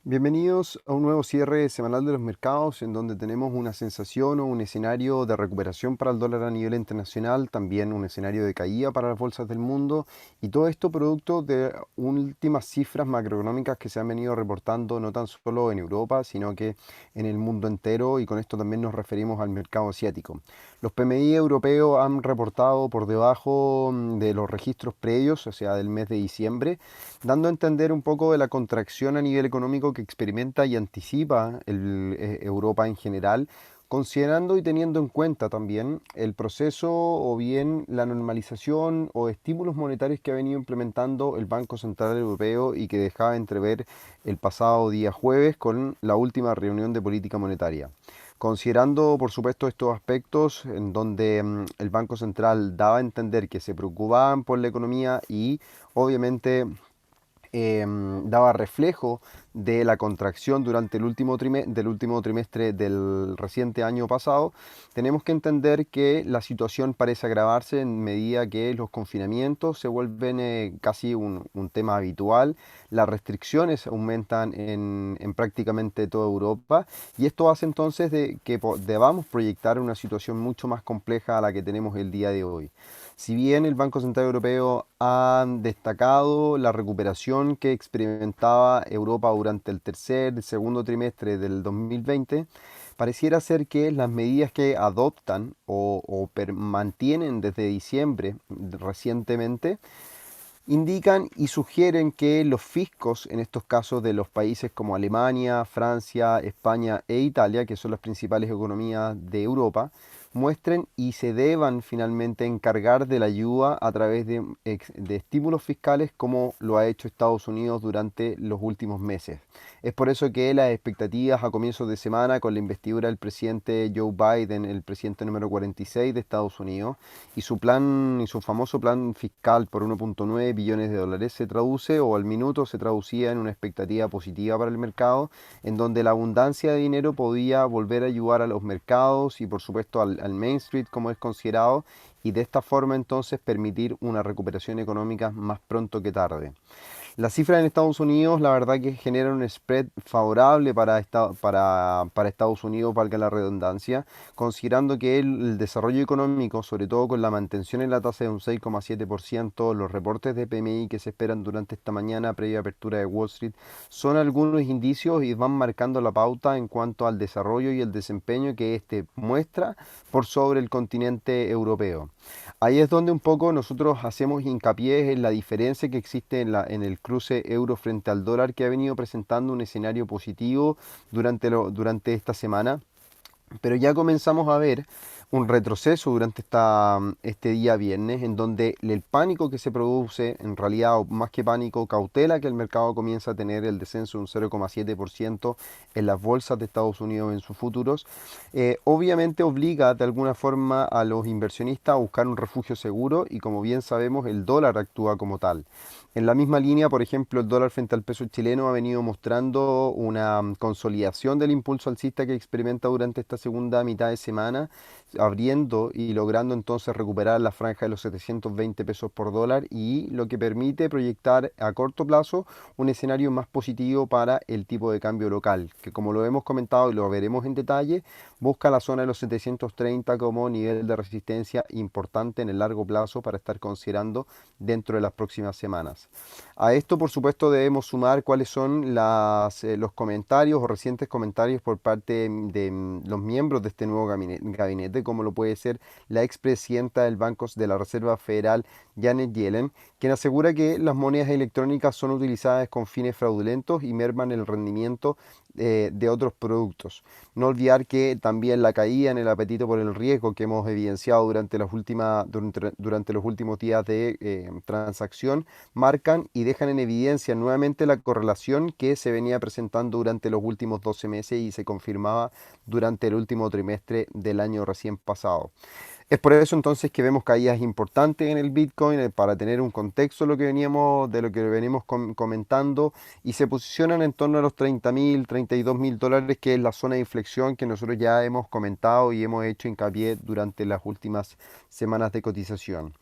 Bienvenidos a un nuevo cierre semanal de los mercados en donde tenemos una sensación o un escenario de recuperación para el dólar a nivel internacional, también un escenario de caída para las bolsas del mundo y todo esto producto de últimas cifras macroeconómicas que se han venido reportando no tan solo en Europa, sino que en el mundo entero, y con esto también nos referimos al mercado asiático. Los PMI europeos han reportado por debajo de los registros previos, o sea, del mes de diciembre, dando a entender un poco de la contracción a nivel económico que experimenta y anticipa Europa en general, considerando y teniendo en cuenta también el proceso o bien la normalización o estímulos monetarios que ha venido implementando el Banco Central Europeo y que dejaba entrever el pasado día jueves con la última reunión de política monetaria. Considerando, por supuesto, estos aspectos en donde el Banco Central daba a entender que se preocupaban por la economía y obviamente daba reflejo de la contracción durante el último trimestre del reciente año pasado, tenemos que entender que la situación parece agravarse en medida que los confinamientos se vuelven casi un tema habitual, las restricciones aumentan en prácticamente toda Europa y esto hace entonces que debamos proyectar una situación mucho más compleja a la que tenemos el día de hoy. Si bien el Banco Central Europeo ha destacado la recuperación que experimentaba Europa durante el tercer y segundo trimestre del 2020, pareciera ser que las medidas que adoptan o mantienen desde diciembre recientemente indican y sugieren que los fiscos, en estos casos de los países como Alemania, Francia, España e Italia, que son las principales economías de Europa, muestren y se deban finalmente encargar de la ayuda a través de estímulos fiscales como lo ha hecho Estados Unidos durante los últimos meses. Es por eso que las expectativas a comienzos de semana con la investidura del presidente Joe Biden, el presidente número 46 de Estados Unidos, y su plan y su famoso plan fiscal por 1.9 billones de dólares se traduce o al minuto se traducía en una expectativa positiva para el mercado, en donde la abundancia de dinero podía volver a ayudar a los mercados y por supuesto al Main Street como es considerado, y de esta forma entonces permitir una recuperación económica más pronto que tarde. Las cifras en Estados Unidos, la verdad que generan un spread favorable para Estados Unidos, valga la redundancia, considerando que el desarrollo económico, sobre todo con la mantención en la tasa de un 6,7%, los reportes de PMI que se esperan durante esta mañana previa apertura de Wall Street, son algunos indicios y van marcando la pauta en cuanto al desarrollo y el desempeño que este muestra por sobre el continente europeo. Ahí es donde un poco nosotros hacemos hincapié en la diferencia que existe en el cruce euro frente al dólar, que ha venido presentando un escenario positivo durante esta semana, pero ya comenzamos a ver un retroceso durante este día viernes, en donde el pánico que se produce, en realidad, o más que pánico, cautela que el mercado comienza a tener el descenso de un 0,7% en las bolsas de Estados Unidos en sus futuros, obviamente obliga de alguna forma a los inversionistas a buscar un refugio seguro y como bien sabemos el dólar actúa como tal. En la misma línea, por ejemplo, el dólar frente al peso chileno ha venido mostrando una consolidación del impulso alcista que experimenta durante esta segunda mitad de semana, abriendo y logrando entonces recuperar la franja de los 720 pesos por dólar y lo que permite proyectar a corto plazo un escenario más positivo para el tipo de cambio local, que como lo hemos comentado y lo veremos en detalle, busca la zona de los 730 como nivel de resistencia importante en el largo plazo para estar considerando dentro de las próximas semanas. A esto, por supuesto, debemos sumar cuáles son los comentarios o recientes comentarios por parte de los miembros de este nuevo gabinete, como lo puede ser la expresidenta del Banco de la Reserva Federal, Janet Yellen, quien asegura que las monedas electrónicas son utilizadas con fines fraudulentos y merman el rendimiento de otros productos. No olvidar que también la caída en el apetito por el riesgo que hemos evidenciado durante los últimos días de transacción marcan y dejan en evidencia nuevamente la correlación que se venía presentando durante los últimos 12 meses y se confirmaba durante el último trimestre del año recién pasado. Es por eso entonces que vemos caídas importantes en el Bitcoin para tener un contexto de lo que venimos comentando y se posicionan en torno a los 30.000, 32.000 dólares, que es la zona de inflexión que nosotros ya hemos comentado y hemos hecho hincapié durante las últimas semanas de cotización.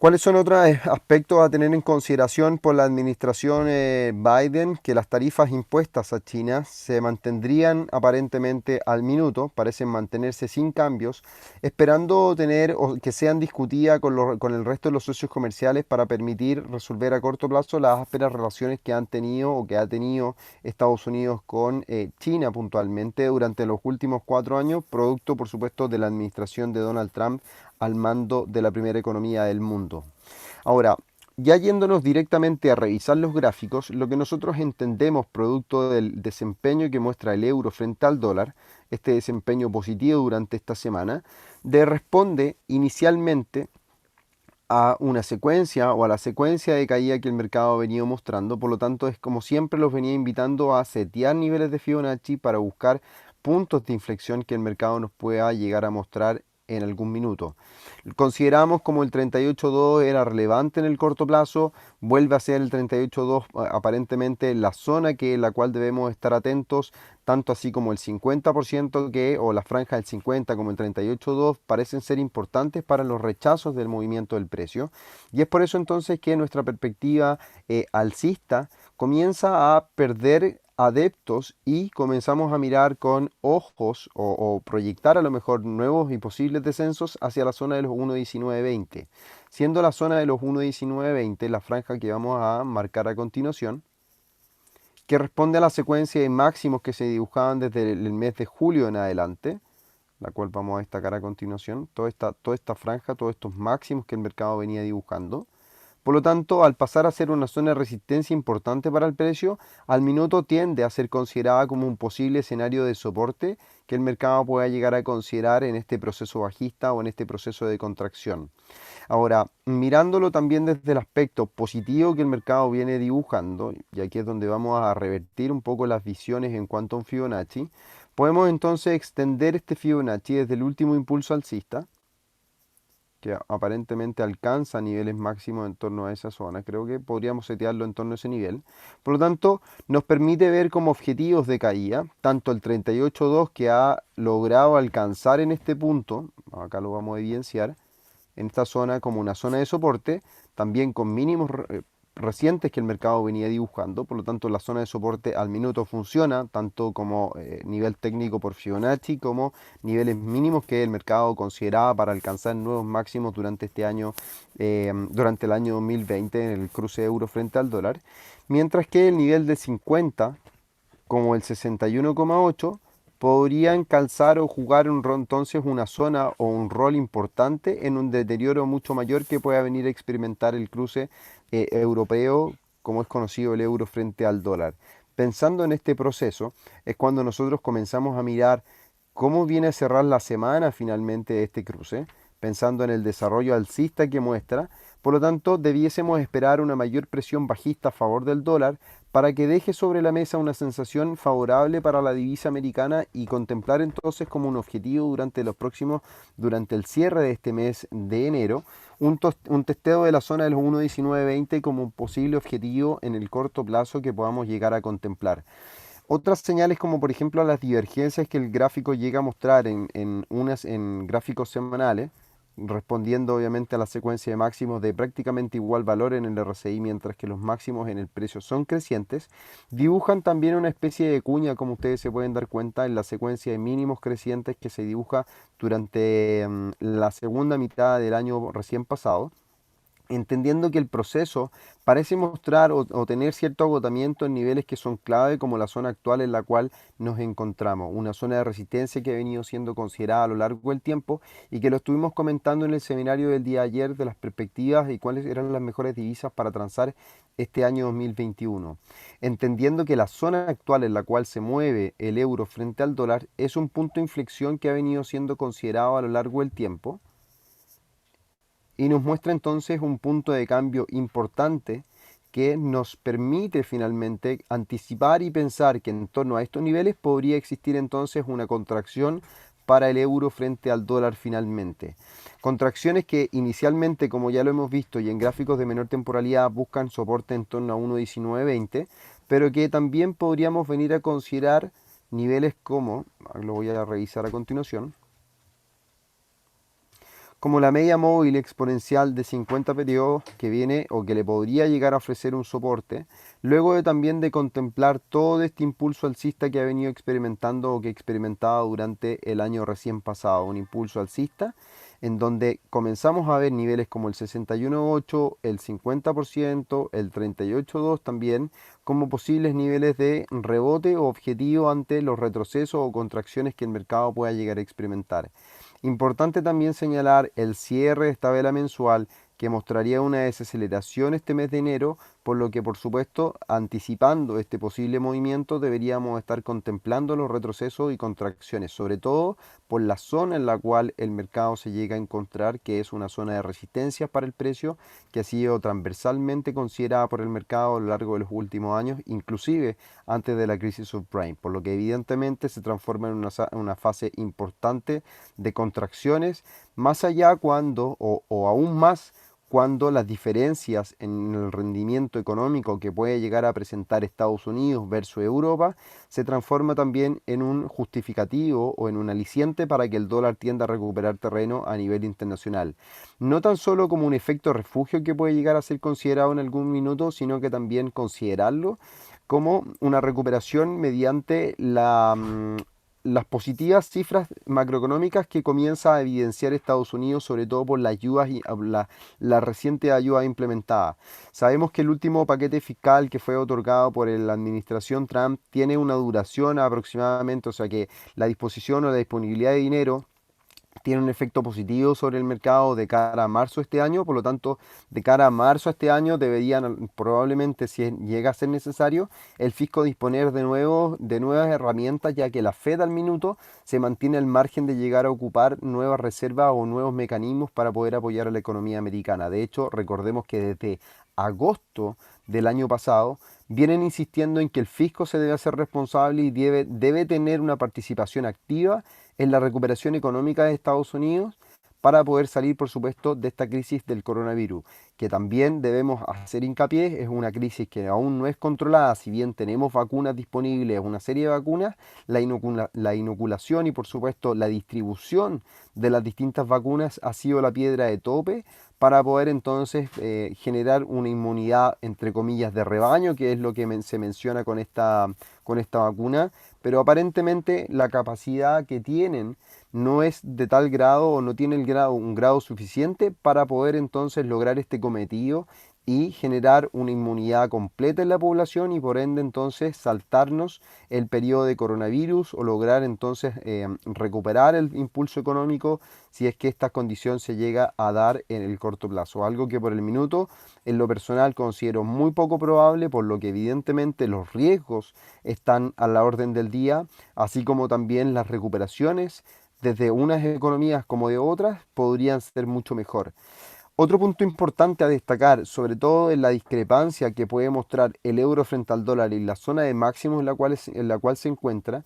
¿Cuáles son otros aspectos a tener en consideración por la administración Biden? Que las tarifas impuestas a China se mantendrían aparentemente al minuto, parecen mantenerse sin cambios, esperando tener o que sean discutidas con el resto de los socios comerciales para permitir resolver a corto plazo las ásperas relaciones que han tenido o que ha tenido Estados Unidos con China puntualmente durante los últimos 4 años, producto por supuesto de la administración de Donald Trump al mando de la primera economía del mundo. Ahora, ya yéndonos directamente a revisar los gráficos, lo que nosotros entendemos producto del desempeño que muestra el euro frente al dólar, este desempeño positivo durante esta semana, responde inicialmente a una secuencia o a la secuencia de caída que el mercado ha venido mostrando, por lo tanto es como siempre los venía invitando a setear niveles de Fibonacci para buscar puntos de inflexión que el mercado nos pueda llegar a mostrar en algún minuto. Consideramos como el 38.2 era relevante en el corto plazo, vuelve a ser el 38.2 aparentemente la zona que la cual debemos estar atentos, tanto así como el 50% o la franja del 50 como el 38.2 parecen ser importantes para los rechazos del movimiento del precio, y es por eso entonces que nuestra perspectiva alcista comienza a perder adeptos y comenzamos a mirar con ojos o proyectar a lo mejor nuevos y posibles descensos hacia la zona de los 1.1920, siendo la zona de los 1.1920 la franja que vamos a marcar a continuación, que responde a la secuencia de máximos que se dibujaban desde el mes de julio en adelante, la cual vamos a destacar a continuación, toda esta franja, todos estos máximos que el mercado venía dibujando. Por lo tanto, al pasar a ser una zona de resistencia importante para el precio, al minuto tiende a ser considerada como un posible escenario de soporte que el mercado pueda llegar a considerar en este proceso bajista o en este proceso de contracción. Ahora, mirándolo también desde el aspecto positivo que el mercado viene dibujando, y aquí es donde vamos a revertir un poco las visiones en cuanto a un Fibonacci, podemos entonces extender este Fibonacci desde el último impulso alcista, que aparentemente alcanza niveles máximos en torno a esa zona. Creo que podríamos setearlo en torno a ese nivel. Por lo tanto, nos permite ver como objetivos de caída, tanto el 38.2 que ha logrado alcanzar en este punto, acá lo vamos a evidenciar, en esta zona como una zona de soporte, también con mínimos recientes que el mercado venía dibujando, por lo tanto la zona de soporte al minuto funciona tanto como nivel técnico por Fibonacci como niveles mínimos que el mercado consideraba para alcanzar nuevos máximos durante este año, durante el año 2020 en el cruce euro frente al dólar, mientras que el nivel de 50 como el 61,8 podrían calzar o jugar un rol, entonces una zona o un rol importante en un deterioro mucho mayor que pueda venir a experimentar el cruce europeo, como es conocido el euro frente al dólar. Pensando en este proceso, es cuando nosotros comenzamos a mirar cómo viene a cerrar la semana finalmente este cruce, pensando en el desarrollo alcista que muestra. Por lo tanto, debiésemos esperar una mayor presión bajista a favor del dólar para que deje sobre la mesa una sensación favorable para la divisa americana y contemplar entonces como un objetivo durante el cierre de este mes de enero, un testeo de la zona de los 1.1920 como un posible objetivo en el corto plazo que podamos llegar a contemplar. Otras señales como por ejemplo las divergencias que el gráfico llega a mostrar en gráficos semanales, respondiendo obviamente a la secuencia de máximos de prácticamente igual valor en el RSI, mientras que los máximos en el precio son crecientes, dibujan también una especie de cuña, como ustedes se pueden dar cuenta, en la secuencia de mínimos crecientes que se dibuja durante la segunda mitad del año recién pasado, entendiendo que el proceso parece mostrar o tener cierto agotamiento en niveles que son clave, como la zona actual en la cual nos encontramos, una zona de resistencia que ha venido siendo considerada a lo largo del tiempo y que lo estuvimos comentando en el seminario del día de ayer de las perspectivas y cuáles eran las mejores divisas para transar este año 2021, entendiendo que la zona actual en la cual se mueve el euro frente al dólar es un punto de inflexión que ha venido siendo considerado a lo largo del tiempo y nos muestra entonces un punto de cambio importante que nos permite finalmente anticipar y pensar que en torno a estos niveles podría existir entonces una contracción para el euro frente al dólar finalmente. Contracciones que inicialmente, como ya lo hemos visto y en gráficos de menor temporalidad, buscan soporte en torno a 1.1920, pero que también podríamos venir a considerar niveles como, lo voy a revisar a continuación, como la media móvil exponencial de 50 periodos que viene o que le podría llegar a ofrecer un soporte, luego de también de contemplar todo este impulso alcista que ha venido experimentando o que experimentaba durante el año recién pasado, un impulso alcista en donde comenzamos a ver niveles como el 61,8, el 50%, el 38,2 también, como posibles niveles de rebote o objetivo ante los retrocesos o contracciones que el mercado pueda llegar a experimentar. Importante también señalar el cierre de esta vela mensual que mostraría una desaceleración este mes de enero, por lo que por supuesto anticipando este posible movimiento deberíamos estar contemplando los retrocesos y contracciones, sobre todo por la zona en la cual el mercado se llega a encontrar, que es una zona de resistencia para el precio que ha sido transversalmente considerada por el mercado a lo largo de los últimos años, inclusive antes de la crisis subprime, por lo que evidentemente se transforma en una fase importante de contracciones, más allá cuando, o aún más, cuando las diferencias en el rendimiento económico que puede llegar a presentar Estados Unidos versus Europa se transforma también en un justificativo o en un aliciente para que el dólar tienda a recuperar terreno a nivel internacional. No tan solo como un efecto refugio que puede llegar a ser considerado en algún minuto, sino que también considerarlo como una recuperación mediante las positivas cifras macroeconómicas que comienza a evidenciar Estados Unidos, sobre todo por las ayudas y la reciente ayuda implementada. Sabemos que el último paquete fiscal que fue otorgado por la administración Trump tiene una duración aproximadamente, o sea que la disposición o la disponibilidad de dinero tiene un efecto positivo sobre el mercado de cara a marzo de este año, por lo tanto, de cara a marzo de este año deberían probablemente, si llega a ser necesario, el fisco disponer de nuevas herramientas, ya que la Fed al minuto se mantiene al margen de llegar a ocupar nuevas reservas o nuevos mecanismos para poder apoyar a la economía americana. De hecho, recordemos que desde agosto del año pasado vienen insistiendo en que el fisco se debe hacer responsable y debe tener una participación activa en la recuperación económica de Estados Unidos para poder salir, por supuesto, de esta crisis del coronavirus, que también debemos hacer hincapié, es una crisis que aún no es controlada, si bien tenemos vacunas disponibles, una serie de vacunas, la inoculación y, por supuesto, la distribución de las distintas vacunas ha sido la piedra de tope para poder entonces generar una inmunidad, entre comillas, de rebaño, que es lo que se menciona con esta vacuna, pero aparentemente la capacidad que tienen no es de tal grado o no tiene un grado suficiente para poder entonces lograr este cometido y generar una inmunidad completa en la población y por ende entonces saltarnos el periodo de coronavirus o lograr entonces recuperar el impulso económico si es que esta condición se llega a dar en el corto plazo. Algo que por el minuto en lo personal considero muy poco probable, por lo que evidentemente los riesgos están a la orden del día, así como también las recuperaciones desde unas economías como de otras podrían ser mucho mejor. Otro punto importante a destacar, sobre todo en la discrepancia que puede mostrar el euro frente al dólar y la zona de máximos en la cual se encuentra,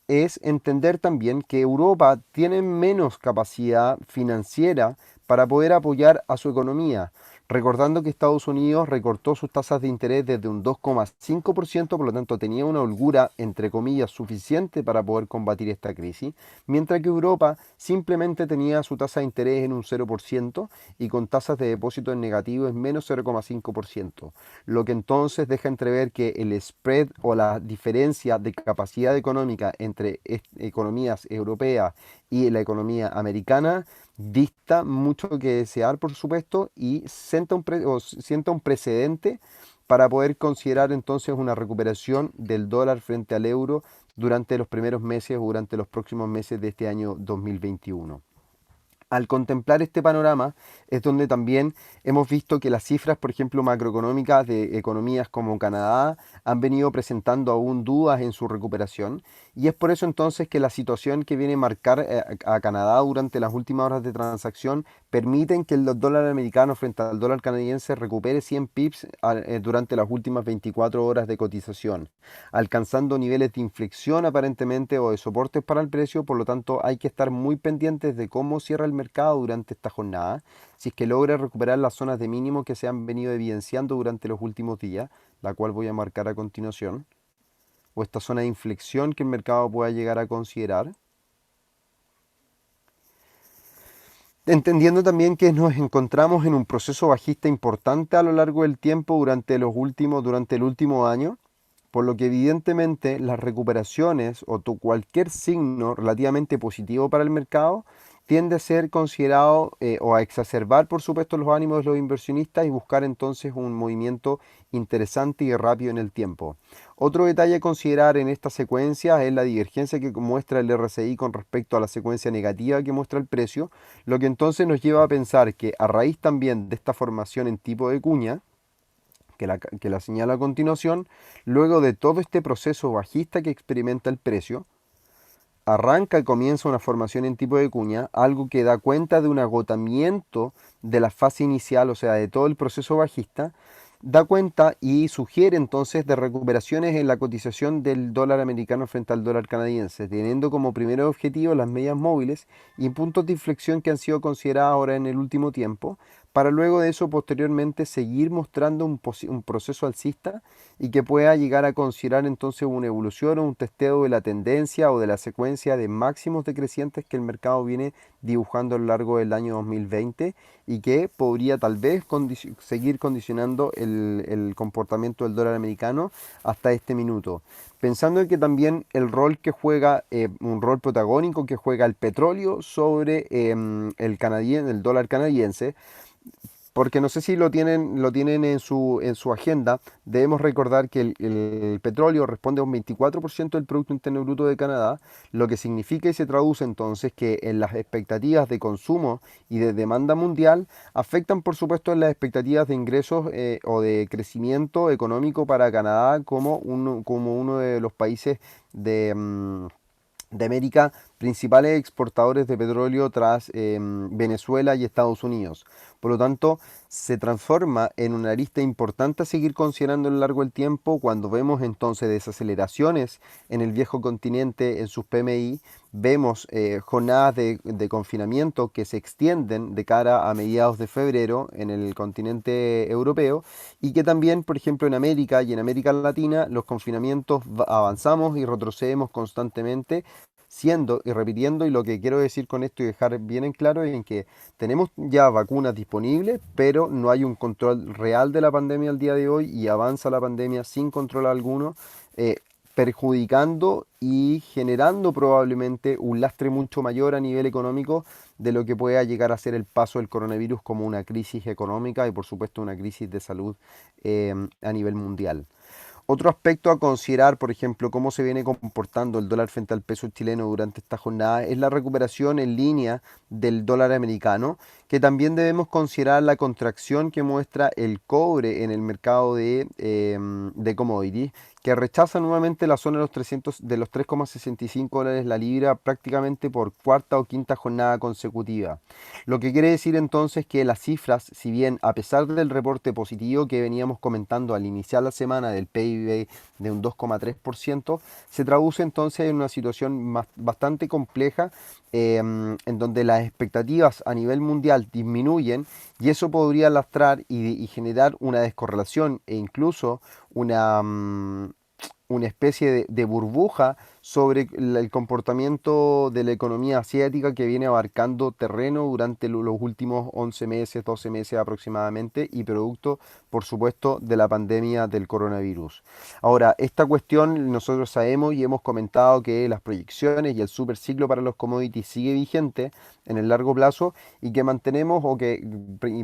es entender también que Europa tiene menos capacidad financiera para poder apoyar a su economía. Recordando que Estados Unidos recortó sus tasas de interés desde un 2,5%, por lo tanto tenía una holgura, entre comillas, suficiente para poder combatir esta crisis, mientras que Europa simplemente tenía su tasa de interés en un 0% y con tasas de depósito en negativo en menos 0,5%, lo que entonces deja entrever que el spread o la diferencia de capacidad económica entre economías europeas y la economía americana dista mucho que desear, por supuesto, y sienta un precedente para poder considerar entonces una recuperación del dólar frente al euro durante los primeros meses o durante los próximos meses de este año 2021. Al contemplar este panorama es donde también hemos visto que las cifras, por ejemplo, macroeconómicas de economías como Canadá han venido presentando aún dudas en su recuperación y es por eso entonces que la situación que viene a marcar a Canadá durante las últimas horas de transacción permiten que el dólar americano frente al dólar canadiense recupere 100 pips durante las últimas 24 horas de cotización, alcanzando niveles de inflexión aparentemente o de soportes para el precio. Por lo tanto hay que estar muy pendientes de cómo cierra el mercado durante esta jornada, si es que logra recuperar las zonas de mínimo que se han venido evidenciando durante los últimos días, la cual voy a marcar a continuación, o esta zona de inflexión que el mercado pueda llegar a considerar. Entendiendo también que nos encontramos en un proceso bajista importante a lo largo del tiempo durante el último año, por lo que evidentemente las recuperaciones o cualquier signo relativamente positivo para el mercado tiende a ser considerado o a exacerbar, por supuesto, los ánimos de los inversionistas y buscar entonces un movimiento interesante y rápido en el tiempo. Otro detalle a considerar en esta secuencia es la divergencia que muestra el RSI con respecto a la secuencia negativa que muestra el precio, lo que entonces nos lleva a pensar que a raíz también de esta formación en tipo de cuña, que la señala a continuación, luego de todo este proceso bajista que experimenta el precio, arranca y comienza una formación en tipo de cuña, algo que da cuenta de un agotamiento de la fase inicial, o sea, de todo el proceso bajista, da cuenta y sugiere entonces de recuperaciones en la cotización del dólar americano frente al dólar canadiense, teniendo como primer objetivo las medias móviles y puntos de inflexión que han sido considerados ahora en el último tiempo, para luego de eso posteriormente seguir mostrando un proceso alcista y que pueda llegar a considerar entonces una evolución o un testeo de la tendencia o de la secuencia de máximos decrecientes que el mercado viene dibujando a lo largo del año 2020 y que podría tal vez seguir condicionando el comportamiento del dólar americano hasta este minuto. Pensando en que también el rol que juega, un rol protagónico que juega el petróleo sobre el dólar canadiense, porque no sé si lo tienen en su agenda, debemos recordar que el petróleo responde a un 24% del Producto Interno Bruto de Canadá, lo que significa y se traduce entonces que en las expectativas de consumo y de demanda mundial afectan por supuesto en las expectativas de ingresos o de crecimiento económico para Canadá como uno de los países de América principales exportadores de petróleo tras Venezuela y Estados Unidos. Por lo tanto, se transforma en una lista importante a seguir considerando a lo largo del tiempo cuando vemos entonces desaceleraciones en el viejo continente en sus PMI, vemos jornadas de confinamiento que se extienden de cara a mediados de febrero en el continente europeo y que también, por ejemplo, en América y en América Latina los confinamientos avanzamos y retrocedemos constantemente siendo y repitiendo, y lo que quiero decir con esto y dejar bien en claro es en que tenemos ya vacunas disponibles, pero no hay un control real de la pandemia al día de hoy y avanza la pandemia sin control alguno, eh, perjudicando y generando probablemente un lastre mucho mayor a nivel económico de lo que pueda llegar a ser el paso del coronavirus como una crisis económica y por supuesto una crisis de salud a nivel mundial. Otro aspecto a considerar, por ejemplo, cómo se viene comportando el dólar frente al peso chileno durante esta jornada, es la recuperación en línea del dólar americano, que también debemos considerar la contracción que muestra el cobre en el mercado de commodities, que rechaza nuevamente la zona de los 300, de los 3,65 dólares la libra prácticamente por cuarta o quinta jornada consecutiva. Lo que quiere decir entonces que las cifras, si bien a pesar del reporte positivo que veníamos comentando al iniciar la semana del PIB de un 2,3%, se traduce entonces en una situación bastante compleja en donde las expectativas a nivel mundial disminuyen y eso podría lastrar y generar una descorrelación e incluso una especie de burbuja sobre el comportamiento de la economía asiática que viene abarcando terreno durante los últimos 11 meses, 12 meses aproximadamente y producto, por supuesto, de la pandemia del coronavirus. Ahora, esta cuestión nosotros sabemos y hemos comentado que las proyecciones y el superciclo para los commodities sigue vigente en el largo plazo y que mantenemos o que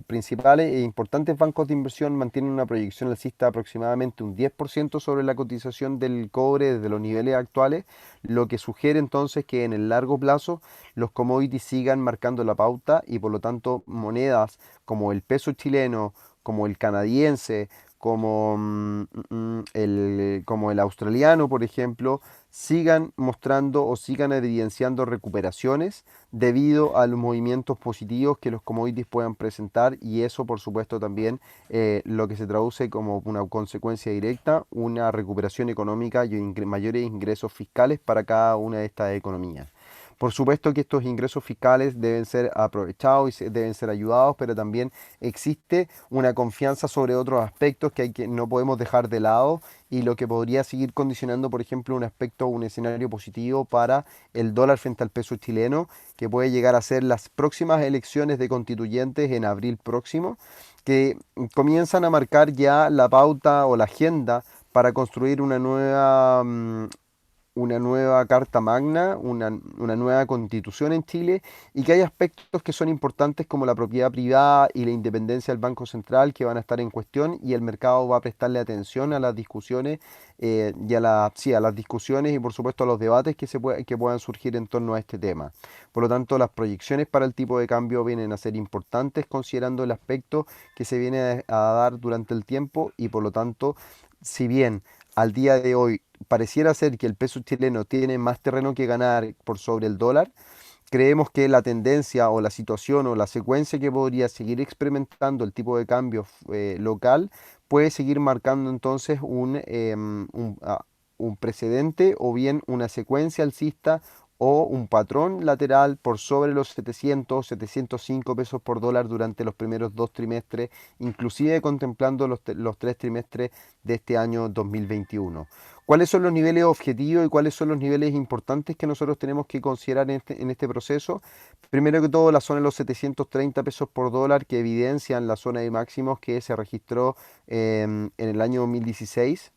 principales e importantes bancos de inversión mantienen una proyección alcista de aproximadamente un 10% sobre la cotización del cobre desde los niveles actuales, lo que sugiere entonces que en el largo plazo los commodities sigan marcando la pauta y por lo tanto monedas como el peso chileno, como el canadiense, como el australiano, por ejemplo, sigan mostrando o sigan evidenciando recuperaciones debido a los movimientos positivos que los commodities puedan presentar y eso por supuesto también lo que se traduce como una consecuencia directa, una recuperación económica y mayores ingresos fiscales para cada una de estas economías. Por supuesto que estos ingresos fiscales deben ser aprovechados y deben ser ayudados, pero también existe una confianza sobre otros aspectos que no podemos dejar de lado y lo que podría seguir condicionando, por ejemplo, un aspecto, un escenario positivo para el dólar frente al peso chileno, que puede llegar a ser las próximas elecciones de constituyentes en abril próximo, que comienzan a marcar ya la pauta o la agenda para construir una nueva Carta Magna, una nueva constitución en Chile y que hay aspectos que son importantes como la propiedad privada y la independencia del Banco Central que van a estar en cuestión y el mercado va a prestarle atención a las discusiones y sí, a las discusiones y por supuesto a los debates que puedan surgir en torno a este tema. Por lo tanto, las proyecciones para el tipo de cambio vienen a ser importantes considerando el aspecto que se viene a dar durante el tiempo y por lo tanto, si bien al día de hoy pareciera ser que el peso chileno tiene más terreno que ganar por sobre el dólar, creemos que la tendencia o la situación o la secuencia que podría seguir experimentando el tipo de cambio local puede seguir marcando entonces un precedente o bien una secuencia alcista o un patrón lateral por sobre los 705 pesos por dólar durante los primeros 2 trimestres, inclusive contemplando los 3 trimestres de este año 2021. ¿Cuáles son los niveles objetivos y cuáles son los niveles importantes que nosotros tenemos que considerar en este proceso? Primero que todo, la zona de los 730 pesos por dólar que evidencian la zona de máximos que se registró en el año 2016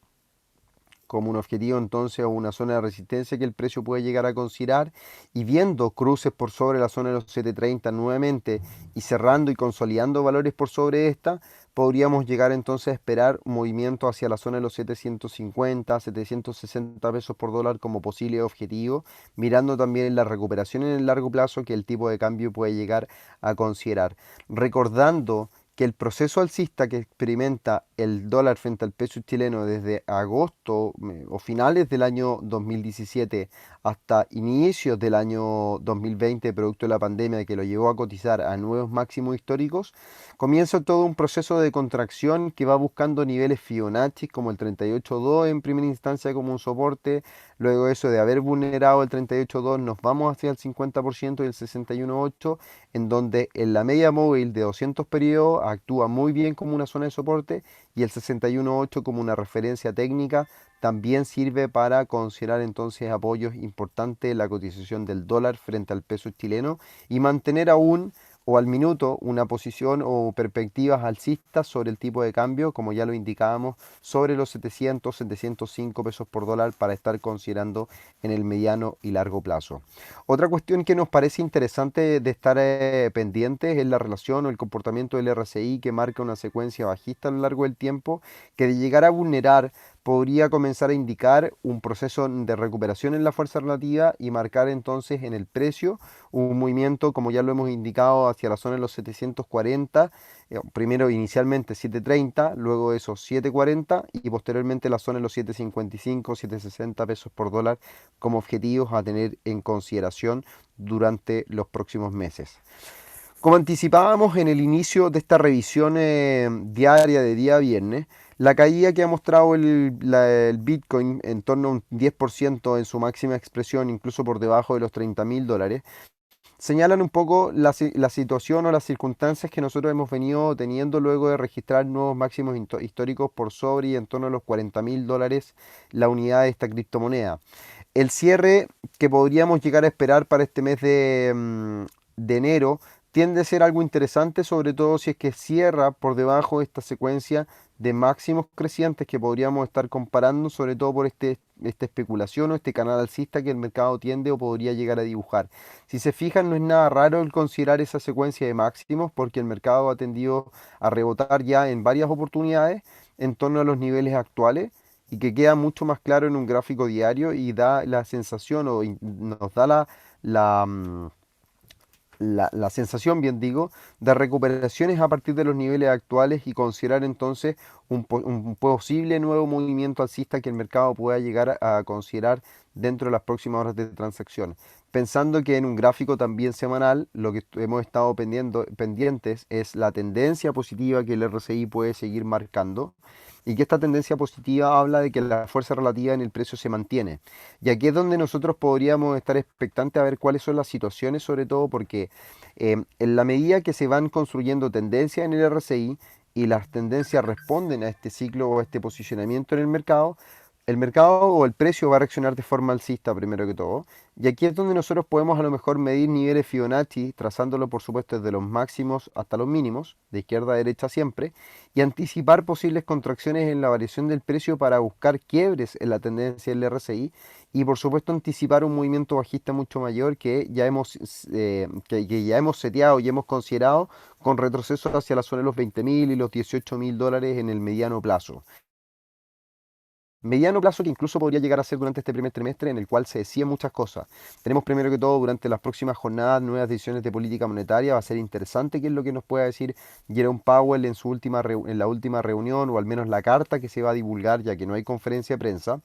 como un objetivo entonces o una zona de resistencia que el precio puede llegar a considerar y viendo cruces por sobre la zona de los 730 nuevamente y cerrando y consolidando valores por sobre esta, podríamos llegar entonces a esperar un movimiento hacia la zona de los 750, 760 pesos por dólar como posible objetivo, mirando también la recuperación en el largo plazo que el tipo de cambio puede llegar a considerar. Recordando que el proceso alcista que experimenta el dólar frente al peso chileno desde agosto o finales del año 2017 hasta inicios del año 2020, producto de la pandemia que lo llevó a cotizar a nuevos máximos históricos, comienza todo un proceso de contracción que va buscando niveles Fibonacci como el 38.2 en primera instancia como un soporte, luego eso de haber vulnerado el 38.2 nos vamos hacia el 50% y el 61.8 en donde en la media móvil de 200 periodos actúa muy bien como una zona de soporte y el 61.8 como una referencia técnica también sirve para considerar entonces apoyos importantes en la cotización del dólar frente al peso chileno y mantener aún o al minuto una posición o perspectivas alcistas sobre el tipo de cambio, como ya lo indicábamos, sobre los 700, 705 pesos por dólar para estar considerando en el mediano y largo plazo. Otra cuestión que nos parece interesante de estar pendientes es la relación o el comportamiento del RSI que marca una secuencia bajista a lo largo del tiempo, que de llegar a vulnerar podría comenzar a indicar un proceso de recuperación en la fuerza relativa y marcar entonces en el precio un movimiento, como ya lo hemos indicado, hacia la zona de los 740, primero inicialmente 730, luego esos 740 y posteriormente la zona de los 755, 760 pesos por dólar como objetivos a tener en consideración durante los próximos meses. Como anticipábamos en el inicio de esta revisión diaria de día viernes, la caída que ha mostrado el Bitcoin en torno a un 10% en su máxima expresión, incluso por debajo de los 30.000 dólares, señalan un poco la situación o las circunstancias que nosotros hemos venido teniendo luego de registrar nuevos máximos históricos por sobre y en torno a los 40.000 dólares la unidad de esta criptomoneda. El cierre que podríamos llegar a esperar para este mes de enero tiende a ser algo interesante, sobre todo si es que cierra por debajo de esta secuencia de máximos crecientes que podríamos estar comparando, sobre todo por esta especulación o este canal alcista que el mercado tiende o podría llegar a dibujar. Si se fijan, no es nada raro el considerar esa secuencia de máximos porque el mercado ha tendido a rebotar ya en varias oportunidades en torno a los niveles actuales y que queda mucho más claro en un gráfico diario y da la sensación o nos da la, mm, la sensación, bien digo, de recuperaciones a partir de los niveles actuales y considerar entonces un posible nuevo movimiento alcista que el mercado pueda llegar a considerar dentro de las próximas horas de transacción. Pensando que en un gráfico también semanal lo que hemos estado pendientes es la tendencia positiva que el RSI puede seguir marcando y que esta tendencia positiva habla de que la fuerza relativa en el precio se mantiene. Y aquí es donde nosotros podríamos estar expectantes a ver cuáles son las situaciones, sobre todo porque en la medida que se van construyendo tendencias en el RSI y las tendencias responden a este ciclo o a este posicionamiento en el mercado o el precio va a reaccionar de forma alcista primero que todo. Y aquí es donde nosotros podemos a lo mejor medir niveles Fibonacci, trazándolo por supuesto desde los máximos hasta los mínimos, de izquierda a derecha siempre, y anticipar posibles contracciones en la variación del precio para buscar quiebres en la tendencia del RSI y por supuesto anticipar un movimiento bajista mucho mayor que ya hemos seteado y hemos considerado con retrocesos hacia la zona de los 20.000 y los 18.000 dólares en el mediano plazo. Mediano plazo que incluso podría llegar a ser durante este primer trimestre en el cual se decían muchas cosas. Tenemos primero que todo durante las próximas jornadas nuevas decisiones de política monetaria. Va a ser interesante qué es lo que nos pueda decir Jerome Powell en en la última reunión o al menos la carta que se va a divulgar ya que no hay conferencia de prensa.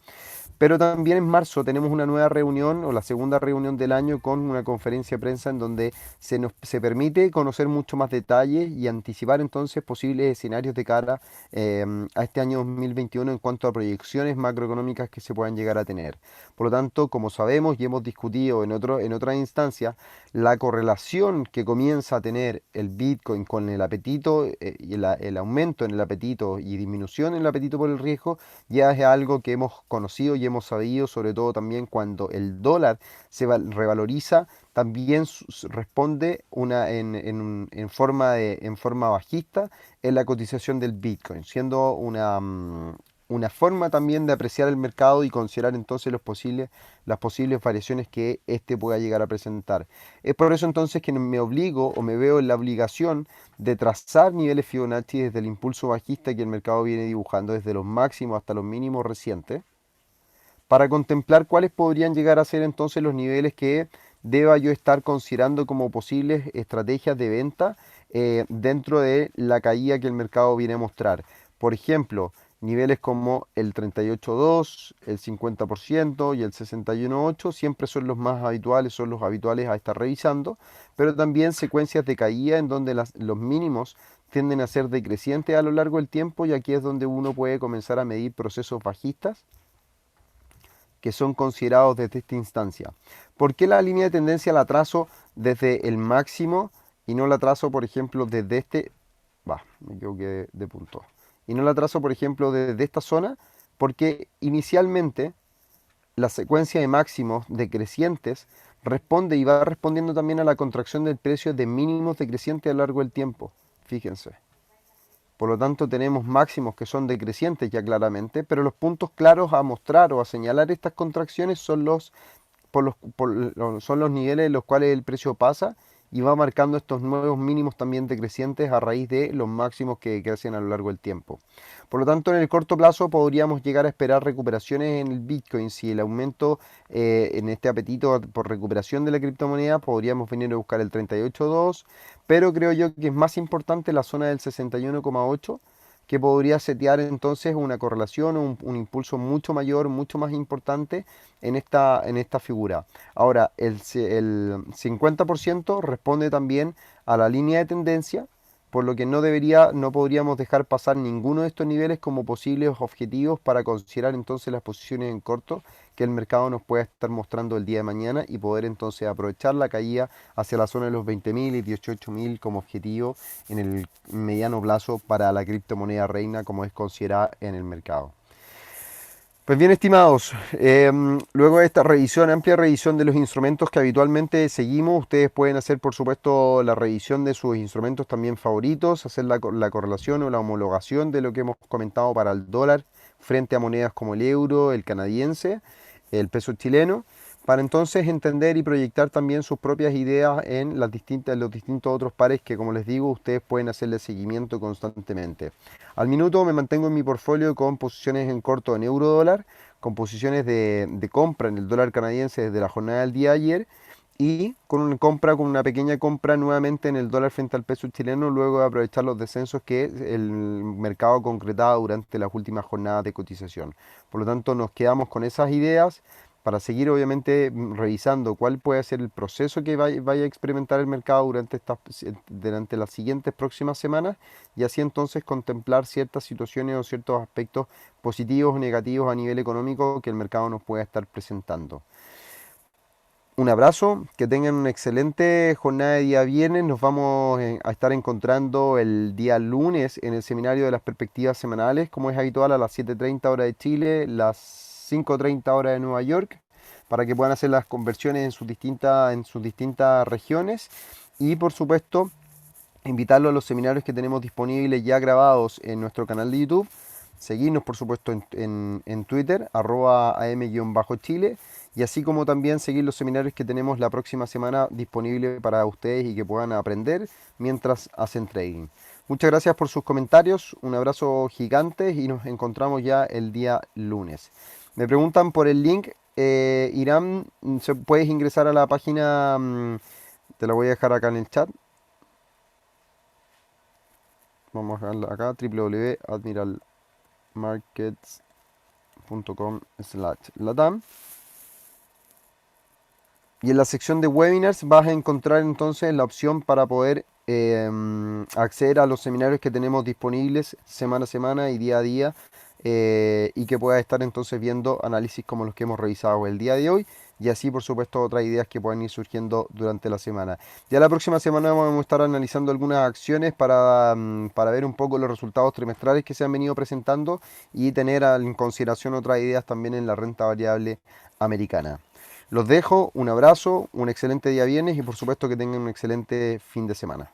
Pero también en marzo tenemos una nueva reunión o la segunda reunión del año con una conferencia de prensa en donde se permite conocer mucho más detalles y anticipar entonces posibles escenarios de cara a este año 2021 en cuanto a proyecciones macroeconómicas que se puedan llegar a tener. Por lo tanto, como sabemos y hemos discutido en otras instancias, la correlación que comienza a tener el Bitcoin con el apetito y el aumento en el apetito y disminución en el apetito por el riesgo ya es algo que hemos conocido y hemos sabido, sobre todo también cuando el dólar revaloriza, también responde en forma bajista en la cotización del Bitcoin, siendo una forma también de apreciar el mercado y considerar entonces las posibles variaciones que éste pueda llegar a presentar. Es por eso entonces que me obligo o me veo en la obligación de trazar niveles Fibonacci desde el impulso bajista que el mercado viene dibujando desde los máximos hasta los mínimos recientes, para contemplar cuáles podrían llegar a ser entonces los niveles que deba yo estar considerando como posibles estrategias de venta dentro de la caída que el mercado viene a mostrar. Por ejemplo, niveles como el 38.2, el 50% y el 61.8 siempre son los más habituales, son los habituales a estar revisando, pero también secuencias de caída en donde los mínimos tienden a ser decrecientes a lo largo del tiempo y aquí es donde uno puede comenzar a medir procesos bajistas que son considerados desde esta instancia. ¿Por qué la línea de tendencia la trazo desde el máximo y no la trazo, por ejemplo, desde me equivoqué de punto. Y no la trazo, por ejemplo, desde esta zona? Porque inicialmente la secuencia de máximos decrecientes responde y va respondiendo también a la contracción del precio de mínimos decrecientes a lo largo del tiempo. Fíjense. Por lo tanto, tenemos máximos que son decrecientes ya claramente, pero los puntos claros a mostrar o a señalar estas contracciones son son los niveles en los cuales el precio pasa y va marcando estos nuevos mínimos también decrecientes a raíz de los máximos que crecen a lo largo del tiempo. Por lo tanto, en el corto plazo podríamos llegar a esperar recuperaciones en el Bitcoin. Si el aumento en este apetito por recuperación de la criptomoneda, podríamos venir a buscar el 38.2, pero creo yo que es más importante la zona del 61.8, que podría setear entonces una correlación o un impulso mucho mayor, mucho más importante en esta figura. Ahora, el 50% responde también a la línea de tendencia, por lo que no podríamos dejar pasar ninguno de estos niveles como posibles objetivos para considerar entonces las posiciones en corto que el mercado nos pueda estar mostrando el día de mañana y poder entonces aprovechar la caída hacia la zona de los 20.000 y 18.000 como objetivo en el mediano plazo para la criptomoneda reina como es considerada en el mercado. Pues bien, estimados, luego de esta amplia revisión de los instrumentos que habitualmente seguimos, ustedes pueden hacer, por supuesto, la revisión de sus instrumentos también favoritos, hacer la correlación o la homologación de lo que hemos comentado para el dólar frente a monedas como el euro, el canadiense, el peso chileno, para entonces entender y proyectar también sus propias ideas en los distintos otros pares que, como les digo, ustedes pueden hacerle seguimiento constantemente. Al minuto me mantengo en mi portfolio con posiciones en corto en euro dólar, con posiciones de compra en el dólar canadiense desde la jornada del día de ayer y con una pequeña compra nuevamente en el dólar frente al peso chileno luego de aprovechar los descensos que el mercado concretaba durante las últimas jornadas de cotización. Por lo tanto, nos quedamos con esas ideas para seguir obviamente revisando cuál puede ser el proceso que vaya a experimentar el mercado durante las siguientes próximas semanas y así entonces contemplar ciertas situaciones o ciertos aspectos positivos o negativos a nivel económico que el mercado nos pueda estar presentando. Un abrazo, que tengan una excelente jornada de día viernes. Nos vamos a estar encontrando el día lunes en el seminario de las perspectivas semanales, como es habitual a las 7:30 hora de Chile, las 5:30 hora de Nueva York, para que puedan hacer las conversiones en sus distintas regiones. Y por supuesto, invitarlos a los seminarios que tenemos disponibles ya grabados en nuestro canal de YouTube. Seguirnos, por supuesto, en Twitter, @am_chile. Y así como también seguir los seminarios que tenemos la próxima semana disponibles para ustedes y que puedan aprender mientras hacen trading. Muchas gracias por sus comentarios, un abrazo gigante y nos encontramos ya el día lunes. Me preguntan por el link, Irán, puedes ingresar a la página, te la voy a dejar acá en el chat. Vamos a dejarla acá, www.admiralmarkets.com/latam. Y en la sección de webinars vas a encontrar entonces la opción para poder acceder a los seminarios que tenemos disponibles semana a semana y día a día, y que puedas estar entonces viendo análisis como los que hemos revisado el día de hoy y así por supuesto otras ideas que puedan ir surgiendo durante la semana. Ya la próxima semana vamos a estar analizando algunas acciones para ver un poco los resultados trimestrales que se han venido presentando y tener en consideración otras ideas también en la renta variable americana. Los dejo, un abrazo, un excelente día viernes y por supuesto que tengan un excelente fin de semana.